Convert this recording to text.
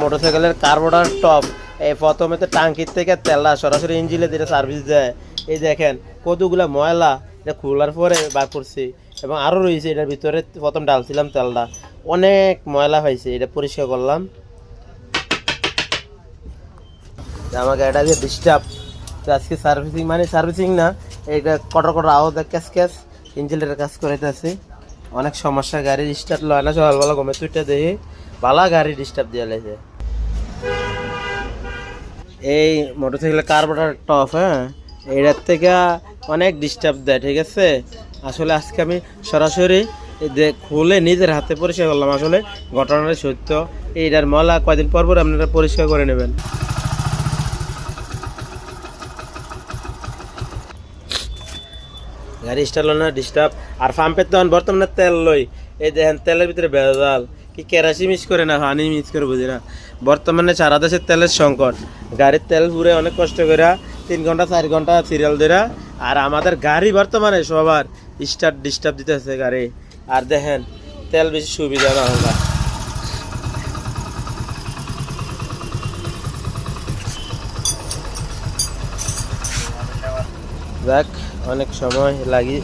মোটরসাইকেলের carburettor top এই প্রথমে তো টাঙ্কির থেকে তেলটা সরাসরি ইঞ্জিনে দিলে সার্ভিস দেয়। এই দেখেন কতগুলো ময়লা, এটা খোলার পরে বার করছি এবং আরও রয়েছে এটার ভিতরে। প্রথম ডালছিলাম তেলটা, অনেক ময়লা হয়েছে, এটা পরিষ্কার করলাম। আমার গাড়িটা দিয়ে ডিস্টার্ব আজকে সার্ভিসিং, মানে সার্ভিসিং না, এটা কটর কটর আওয়াজ ক্যাশ ক্যাশ ইঞ্জিনের কাজ করাইতেছে। অনেক সমস্যা, গাড়ি স্টার্ট লয় না, সকালবেলা ঘুমে তুইটা দেখি ভালো গাড়ি ডিস্টার্ব দিয়ে লাগছে। এই মোটরসাইকেলের কার্বোরেটর টপ, হ্যাঁ, এইটার থেকে অনেক ডিস্টার্ব দেয়, ঠিক আছে। আসলে আজকে আমি সরাসরি খুলে নিজের হাতে পরিষ্কার করলাম। আসলে ঘটনাটা সত্য, এইটার ময়লা কয়দিন পর পর আপনারা পরিষ্কার করে নেবেন। গাড়ি স্টার্ট না ডিস্টার্ব। আর পাম্পের তখন বর্তমানে তেল লই, এই দেখেন তেলের ভিতরে ভেজাল, কি কেরাসি মিস করে না পানি মিস করে, বুঝি না। বর্তমানে সারা দেশের তেলের সংকট, গাড়ির তেল পুরে অনেক কষ্ট করে 3 ঘন্টা 4 ঘন্টা সিরিয়াল ধরে। আর আমাদের গাড়ি বর্তমানে সবার স্টার্ট ডিস্টার্ব দিতেছে গাড়ি। আর দেখেন তেল বেশি সুবিধা না হোক, দেখ অনেক সময় লাগি